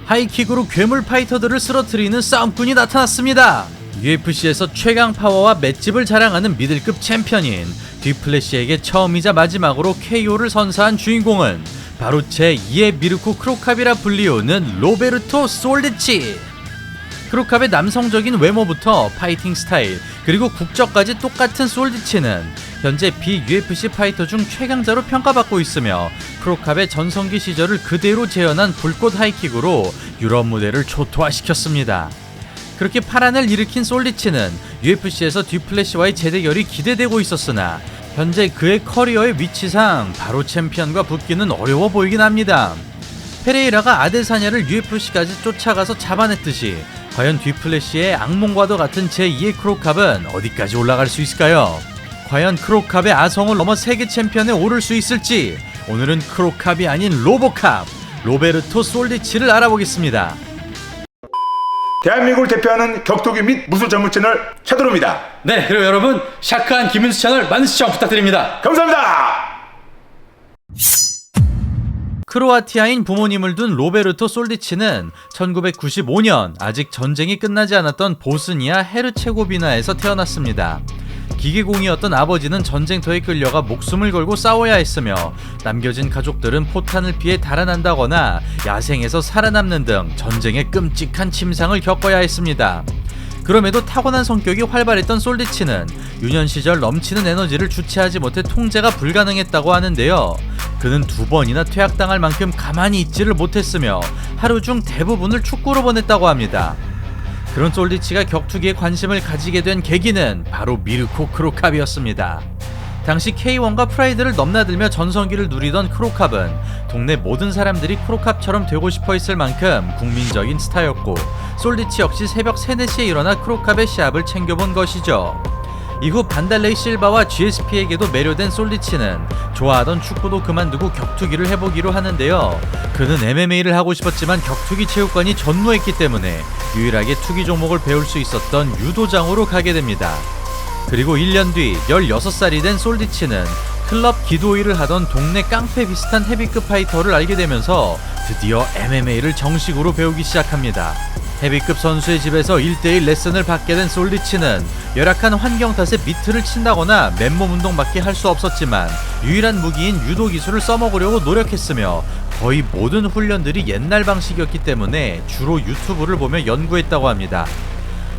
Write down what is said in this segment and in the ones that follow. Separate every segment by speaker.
Speaker 1: 하이킥으로 괴물 파이터들을 쓰러뜨리는 싸움꾼이 나타났습니다. UFC에서 최강 파워와 맷집을 자랑하는 미들급 챔피언인 듀플래시에게 처음이자 마지막으로 KO를 선사한 주인공은 바로 제2의 미르코 크로캅이라 불리우는 로베르토 솔리치. 크로캅의 남성적인 외모부터 파이팅 스타일 그리고 국적까지 똑같은 솔리치는 현재 비UFC 파이터 중 최강자로 평가받고 있으며 크로캅의 전성기 시절을 그대로 재현한 불꽃 하이킥으로 유럽 무대를 초토화시켰습니다. 그렇게 파란을 일으킨 솔리치는 UFC에서 듀플래시와의 재대결이 기대되고 있었으나 현재 그의 커리어의 위치상 바로 챔피언과 붙기는 어려워 보이긴 합니다. 페레이라가 아데사냐를 UFC까지 쫓아가서 잡아냈듯이 과연 듀플래시의 악몽과도 같은 제2의 크로캅은 어디까지 올라갈 수 있을까요? 과연 크로캅의 아성을 넘어 세계 챔피언에 오를 수 있을지 오늘은 크로캅이 아닌 로보캅 로베르토 솔리치를 알아보겠습니다.
Speaker 2: 대한민국을 대표하는 격투기 및 무술 전문 채널 샤도로입니다.
Speaker 1: 네, 그리고 여러분 샤크한 김윤수 채널 많은 시청 부탁드립니다.
Speaker 2: 감사합니다.
Speaker 1: 크로아티아인 부모님을 둔 로베르토 솔리치는 1995년 아직 전쟁이 끝나지 않았던 보스니아 헤르체고비나에서 태어났습니다. 기계공이었던 아버지는 전쟁터에 끌려가 목숨을 걸고 싸워야 했으며 남겨진 가족들은 포탄을 피해 달아난다거나 야생에서 살아남는 등 전쟁의 끔찍한 침상을 겪어야 했습니다. 그럼에도 타고난 성격이 활발했던 솔리치는 유년 시절 넘치는 에너지를 주체하지 못해 통제가 불가능했다고 하는데요. 그는 2번이나 퇴학당할 만큼 가만히 있지를 못했으며 하루 중 대부분을 축구로 보냈다고 합니다. 그런 솔리치가 격투기에 관심을 가지게 된 계기는 바로 미르코 크로캅이었습니다. 당시 K1과 프라이드를 넘나들며 전성기를 누리던 크로캅은 동네 모든 사람들이 크로캅처럼 되고 싶어 했을 만큼 국민적인 스타였고 솔리치 역시 새벽 3, 4시에 일어나 크로캅의 시합을 챙겨본 것이죠. 이후 반달레이 실바와 GSP에게도 매료된 솔리치는 좋아하던 축구도 그만두고 격투기를 해보기로 하는데요. 그는 MMA를 하고 싶었지만 격투기 체육관이 전무했기 때문에 유일하게 투기 종목을 배울 수 있었던 유도장으로 가게 됩니다. 그리고 1년 뒤 16살이 된 솔리치는 클럽 기도일을 하던 동네 깡패 비슷한 헤비급 파이터를 알게 되면서 드디어 MMA를 정식으로 배우기 시작합니다. 헤비급 선수의 집에서 1대1 레슨을 받게 된 솔리치는 열악한 환경 탓에 미트를 친다거나 맨몸 운동밖에 할 수 없었지만 유일한 무기인 유도 기술을 써먹으려고 노력했으며 거의 모든 훈련들이 옛날 방식이었기 때문에 주로 유튜브를 보며 연구했다고 합니다.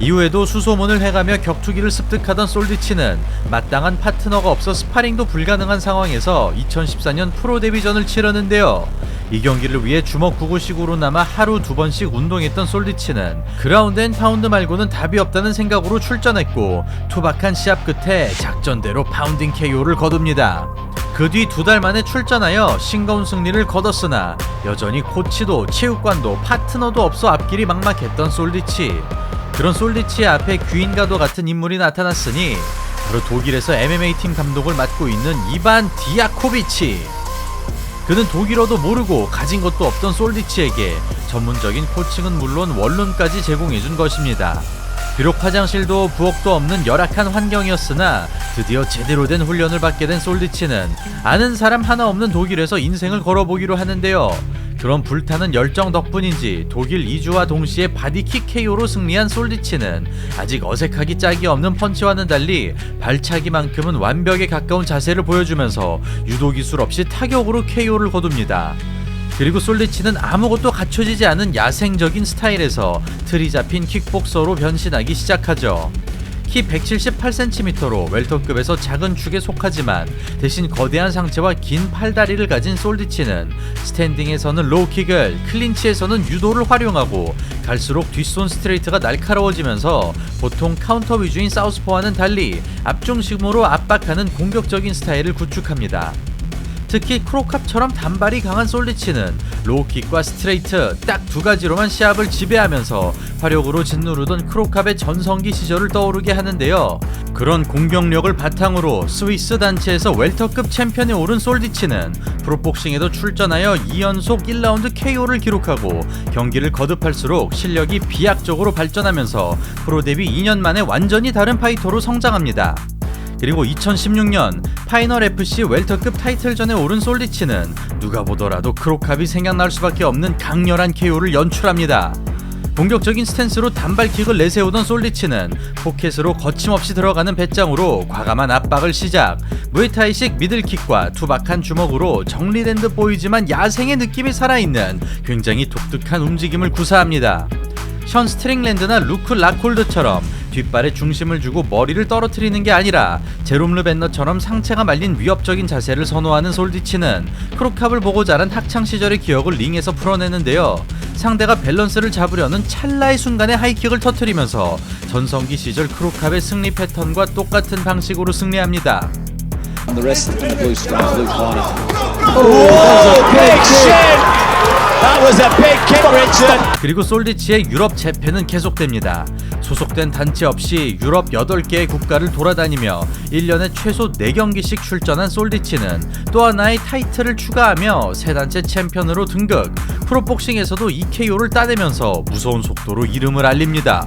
Speaker 1: 이후에도 수소문을 해가며 격투기를 습득하던 솔리치는 마땅한 파트너가 없어 스파링도 불가능한 상황에서 2014년 프로 데뷔전을 치르는데요. 이 경기를 위해 주먹 구구식으로나마 하루 2번씩 운동했던 솔리치는 그라운드 앤 파운드 말고는 답이 없다는 생각으로 출전했고 투박한 시합 끝에 작전대로 파운딩 KO를 거둡니다. 그 뒤 2달 만에 출전하여 싱거운 승리를 거뒀으나 여전히 코치도 체육관도 파트너도 없어 앞길이 막막했던 솔리치. 그런 솔리치의 앞에 귀인과도 같은 인물이 나타났으니 바로 독일에서 MMA 팀 감독을 맡고 있는 이반 디아코비치. 그는 독일어도 모르고 가진 것도 없던 솔리치에게 전문적인 코칭은 물론 원룸까지 제공해준 것입니다. 비록 화장실도 부엌도 없는 열악한 환경이었으나 드디어 제대로 된 훈련을 받게 된 솔리치는 아는 사람 하나 없는 독일에서 인생을 걸어보기로 하는데요. 그런 불타는 열정 덕분인지 독일 2주와 동시에 바디킥 KO로 승리한 솔리치는 아직 어색하기 짝이 없는 펀치와는 달리 발차기만큼은 완벽에 가까운 자세를 보여주면서 유도 기술 없이 타격으로 KO를 거둡니다. 그리고 솔리치는 아무것도 갖춰지지 않은 야생적인 스타일에서 틀이 잡힌 킥복서로 변신하기 시작하죠. 키 178cm로 웰터급에서 작은 축에 속하지만 대신 거대한 상체와 긴 팔다리를 가진 솔리치는 스탠딩에서는 로우킥을, 클린치에서는 유도를 활용하고 갈수록 뒷손 스트레이트가 날카로워지면서 보통 카운터 위주인 사우스포와는 달리 앞중심으로 압박하는 공격적인 스타일을 구축합니다. 특히 크로캅처럼 단발이 강한 솔리치는 로우킥과 스트레이트 딱 2가지로만 시합을 지배하면서 화력으로 짓누르던 크로캅의 전성기 시절을 떠오르게 하는데요. 그런 공격력을 바탕으로 스위스 단체에서 웰터급 챔피언에 오른 솔리치는 프로복싱에도 출전하여 2연속 1라운드 KO를 기록하고 경기를 거듭할수록 실력이 비약적으로 발전하면서 프로 데뷔 2년 만에 완전히 다른 파이터로 성장합니다. 그리고 2016년 파이널 FC 웰터급 타이틀전에 오른 솔리치는 누가 보더라도 크로캅이 생각날 수밖에 없는 강렬한 KO를 연출합니다. 공격적인 스탠스로 단발킥을 내세우던 솔리치는 포켓으로 거침없이 들어가는 배짱으로 과감한 압박을 시작, 무에타이식 미들킥과 투박한 주먹으로 정리된 듯 보이지만 야생의 느낌이 살아있는 굉장히 독특한 움직임을 구사합니다. 션 스트링랜드나 루크 락홀드처럼 뒷발에 중심을 주고 머리를 떨어뜨리는 게 아니라 제롬 르벤너처럼 상체가 말린 위협적인 자세를 선호하는 솔디치는 크로캅을 보고 자란 학창시절의 기억을 링에서 풀어내는데요. 상대가 밸런스를 잡으려는 찰나의 순간에 하이킥을 터뜨리면서 전성기 시절 크로캅의 승리 패턴과 똑같은 방식으로 승리합니다.
Speaker 3: The rest in the blue corner. Oh, big shit! That was a big kick, Richard.
Speaker 1: 그리고 솔디치의 유럽 재패는 계속됩니다. 소속된 단체 없이 유럽 8개의 국가를 돌아다니며 1년에 최소 4경기씩 출전한 솔디치는 또 하나의 타이틀을 추가하며 세 단체 챔피언으로 등극, 프로복싱에서도 EKO를 따내면서 무서운 속도로 이름을 알립니다.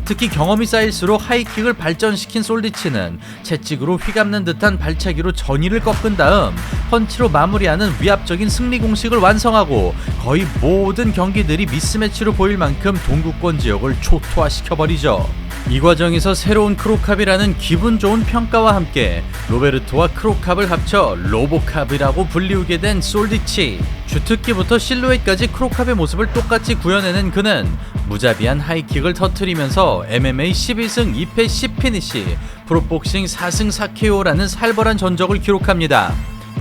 Speaker 1: 특히 경험이 쌓일수록 하이킥을 발전시킨 솔디치는 채찍으로 휘감는 듯한 발차기로 전의를 꺾은 다음 펀치로 마무리하는 위압적인 승리 공식을 완성하고 거의 모든 경기들이 미스매치로 보일 만큼 동구권 지역을 초토화시켜버리죠. 이 과정에서 새로운 크로캅이라는 기분 좋은 평가와 함께 로베르토와 크로캅을 합쳐 로보캅이라고 불리우게 된 솔디치. 주특기부터 실루엣까지 크로캅의 모습을 똑같이 구현해낸 그는 무자비한 하이킥을 터뜨리면서 MMA 12승 2패 10피니시, 프로복싱 4승 4KO라는 살벌한 전적을 기록합니다.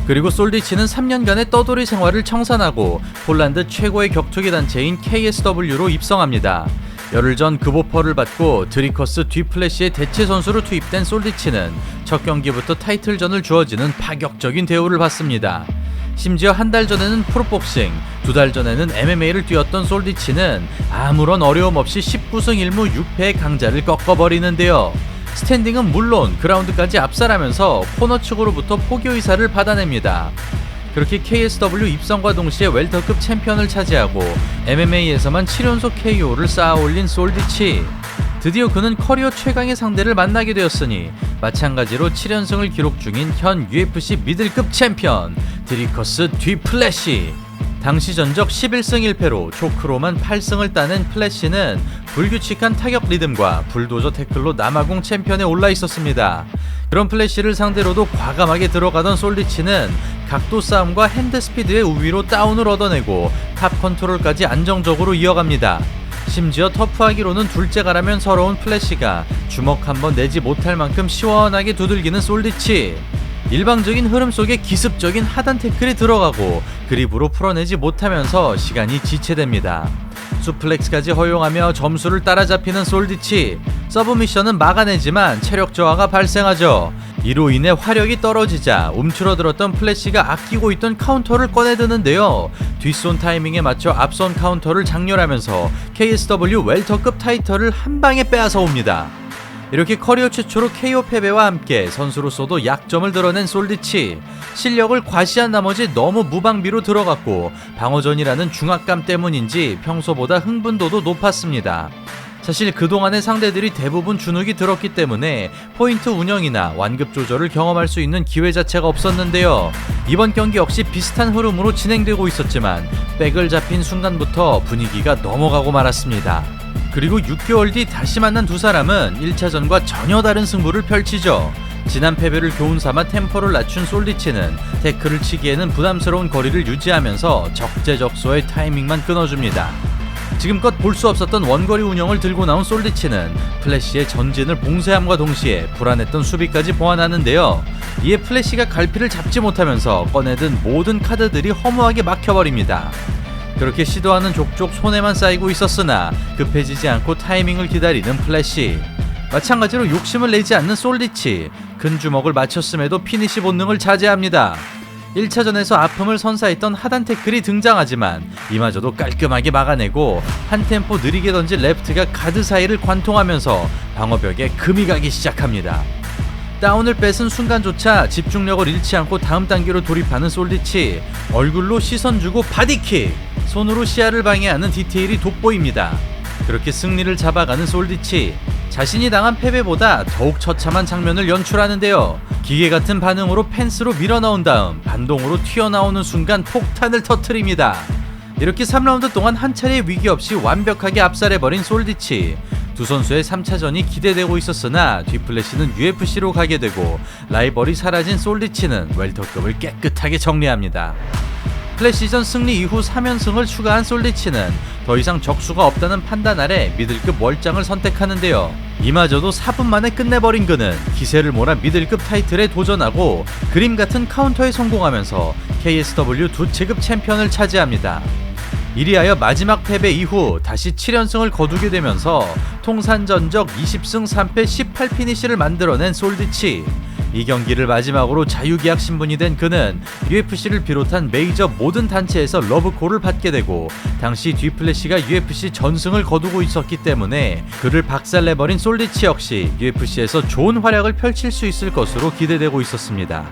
Speaker 1: 그리고 솔디치는 3년간의 떠돌이 생활을 청산하고 폴란드 최고의 격투기 단체인 KSW로 입성합니다. 열흘 전 급오퍼를 받고 드리커스 뒤플래시의 대체 선수로 투입된 솔디치는 첫 경기부터 타이틀전을 주어지는 파격적인 대우를 받습니다. 심지어 한 달 전에는 프로복싱, 2달 전에는 MMA를 뛰었던 솔디치는 아무런 어려움 없이 19승 1무 6패의 강자를 꺾어버리는데요. 스탠딩은 물론 그라운드까지 압살하면서 코너 측으로부터 포기 의사를 받아냅니다. 그렇게 KSW 입성과 동시에 웰터급 챔피언을 차지하고 MMA에서만 7연속 KO를 쌓아올린 솔디치. 드디어 그는 커리어 최강의 상대를 만나게 되었으니 마찬가지로 7연승을 기록 중인 현 UFC 미들급 챔피언 드리커스 뒤플래시. 당시 전적 11승 1패로 초크로만 8승을 따낸 플래시는 불규칙한 타격 리듬과 불도저 태클로 남아공 챔피언에 올라 있었습니다. 그런 플래시를 상대로도 과감하게 들어가던 솔디치는 각도 싸움과 핸드 스피드의 우위로 다운을 얻어내고 탑 컨트롤까지 안정적으로 이어갑니다. 심지어 터프하기로는 둘째가라면 서러운 플래시가 주먹 한번 내지 못할 만큼 시원하게 두들기는 솔디치. 일방적인 흐름 속에 기습적인 하단 태클이 들어가고 그립으로 풀어내지 못하면서 시간이 지체됩니다. 수플렉스까지 허용하며 점수를 따라잡히는 솔디치. 서브미션은 막아내지만 체력 저하가 발생하죠. 이로 인해 화력이 떨어지자 움츠러들었던 플래시가 아끼고 있던 카운터를 꺼내드는데요. 뒷손 타이밍에 맞춰 앞손 카운터를 장렬하면서 KSW 웰터급 타이틀을 한 방에 빼앗아 옵니다. 이렇게 커리어 최초로 KO 패배와 함께 선수로서도 약점을 드러낸 솔디치. 실력을 과시한 나머지 너무 무방비로 들어갔고 방어전이라는 중압감 때문인지 평소보다 흥분도도 높았습니다. 사실 그동안의 상대들이 대부분 주눅이 들었기 때문에 포인트 운영이나 완급 조절을 경험할 수 있는 기회 자체가 없었는데요. 이번 경기 역시 비슷한 흐름으로 진행되고 있었지만 백을 잡힌 순간부터 분위기가 넘어가고 말았습니다. 그리고 6개월 뒤 다시 만난 두 사람은 1차전과 전혀 다른 승부를 펼치죠. 지난 패배를 교훈 삼아 템포를 낮춘 솔디치는 태클을 치기에는 부담스러운 거리를 유지하면서 적재적소의 타이밍만 끊어줍니다. 지금껏 볼 수 없었던 원거리 운영을 들고 나온 솔디치는 플래시의 전진을 봉쇄함과 동시에 불안했던 수비까지 보완하는데요. 이에 플래시가 갈피를 잡지 못하면서 꺼내든 모든 카드들이 허무하게 막혀버립니다. 그렇게 시도하는 족족 손에만 쌓이고 있었으나 급해지지 않고 타이밍을 기다리는 플래시. 마찬가지로 욕심을 내지 않는 솔디치. 큰 주먹을 맞췄음에도 피니시 본능을 자제합니다. 1차전에서 아픔을 선사했던 하단 태클이 등장하지만 이마저도 깔끔하게 막아내고 한 템포 느리게 던진 레프트가 가드 사이를 관통하면서 방어벽에 금이 가기 시작합니다. 다운을 뺏은 순간조차 집중력을 잃지 않고 다음 단계로 돌입하는 솔디치. 얼굴로 시선 주고 바디킥, 손으로 시야를 방해하는 디테일이 돋보입니다. 그렇게 승리를 잡아가는 솔디치. 자신이 당한 패배보다 더욱 처참한 장면을 연출하는데요. 기계 같은 반응으로 펜스로 밀어넣은 다음 반동으로 튀어나오는 순간 폭탄을 터뜨립니다. 이렇게 3라운드 동안 한 차례 위기 없이 완벽하게 압살해버린 솔디치. 두 선수의 3차전이 기대되고 있었으나 뒤플래시는 UFC로 가게 되고 라이벌이 사라진 솔디치는 웰터급을 깨끗하게 정리합니다. 플래시전 승리 이후 3연승을 추가한 솔디치는 더 이상 적수가 없다는 판단 아래 미들급 월장을 선택하는데요. 이마저도 4분 만에 끝내버린 그는 기세를 몰아 미들급 타이틀에 도전하고 그림 같은 카운터에 성공하면서 KSW 두 체급 챔피언을 차지합니다. 이리하여 마지막 패배 이후 다시 7연승을 거두게 되면서 통산 전적 20승 3패 18피니시를 만들어낸 솔디치. 이 경기를 마지막으로 자유계약 신분이 된 그는 UFC를 비롯한 메이저 모든 단체에서 러브콜을 받게 되고 당시 뒤플래시가 UFC 전승을 거두고 있었기 때문에 그를 박살내버린 솔디치 역시 UFC에서 좋은 활약을 펼칠 수 있을 것으로 기대되고 있었습니다.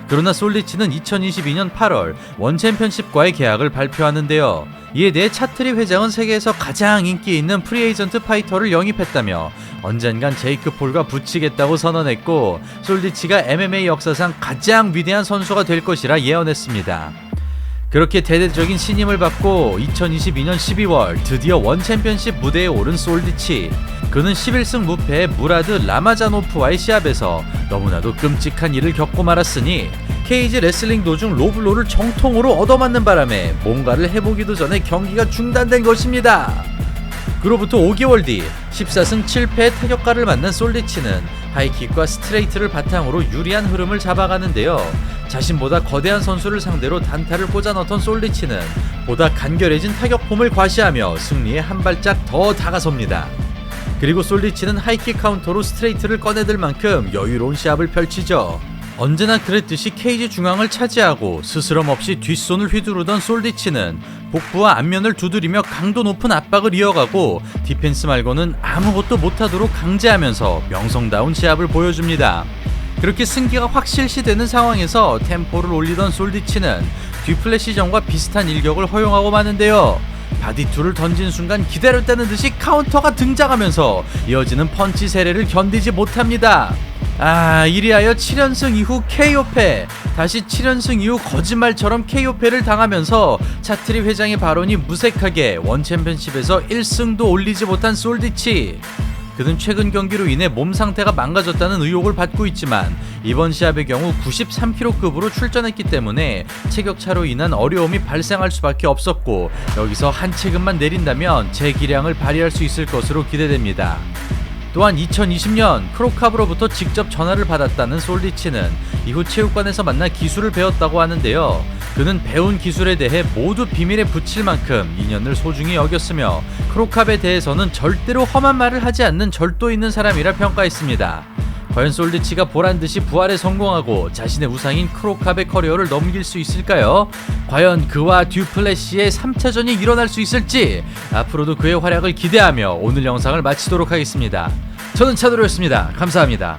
Speaker 1: 그러나 솔디치는 2022년 8월 원챔피언십과의 계약을 발표하는데요. 이에 대해 차트리 회장은 세계에서 가장 인기 있는 프리에이전트 파이터를 영입했다며 언젠간 제이크 폴과 붙이겠다고 선언했고 솔디치가 MMA 역사상 가장 위대한 선수가 될 것이라 예언했습니다. 그렇게 대대적인 신임을 받고 2022년 12월 드디어 원챔피언십 무대에 오른 솔디치. 그는 11승 무패의 무라드 라마자노프와의 시합에서 너무나도 끔찍한 일을 겪고 말았으니 케이지 레슬링 도중 로블로를 정통으로 얻어맞는 바람에 뭔가를 해보기도 전에 경기가 중단된 것입니다. 그로부터 5개월 뒤 14승 7패의 타격가를 만난 솔디치는 하이킥과 스트레이트를 바탕으로 유리한 흐름을 잡아가는데요. 자신보다 거대한 선수를 상대로 단타를 꽂아넣던 솔디치는 보다 간결해진 타격폼을 과시하며 승리에 한 발짝 더 다가섭니다. 그리고 솔디치는 하이킥 카운터로 스트레이트를 꺼내들 만큼 여유로운 시합을 펼치죠. 언제나 그랬듯이 케이지 중앙을 차지하고 스스럼 없이 뒷손을 휘두르던 솔디치는 복부와 앞면을 두드리며 강도 높은 압박을 이어가고 디펜스 말고는 아무것도 못하도록 강제하면서 명성다운 시합을 보여줍니다. 그렇게 승기가 확 실시되는 상황에서 템포를 올리던 솔디치는 뒤플래시전과 비슷한 일격을 허용하고 마는데요. 바디투를 던진 순간 기다렸다는 듯이 카운터가 등장하면서 이어지는 펀치 세례를 견디지 못합니다. 이리하여 7연승 이후 KO패, 다시 7연승 이후 거짓말처럼 KO패를 당하면서 차트리 회장의 발언이 무색하게 원챔피언십에서 1승도 올리지 못한 솔디치. 그는 최근 경기로 인해 몸 상태가 망가졌다는 의혹을 받고 있지만 이번 시합의 경우 93kg급으로 출전했기 때문에 체격차로 인한 어려움이 발생할 수밖에 없었고 여기서 한 체급만 내린다면 제 기량을 발휘할 수 있을 것으로 기대됩니다. 또한 2020년 크로캅으로부터 직접 전화를 받았다는 솔디치는 이후 체육관에서 만나 기술을 배웠다고 하는데요. 그는 배운 기술에 대해 모두 비밀에 붙일 만큼 인연을 소중히 여겼으며 크로캅에 대해서는 절대로 험한 말을 하지 않는 절도 있는 사람이라 평가했습니다. 과연 솔디치가 보란듯이 부활에 성공하고 자신의 우상인 크로캅의 커리어를 넘길 수 있을까요? 과연 그와 듀플래시의 3차전이 일어날 수 있을지 앞으로도 그의 활약을 기대하며 오늘 영상을 마치도록 하겠습니다. 저는 차도로였습니다. 감사합니다.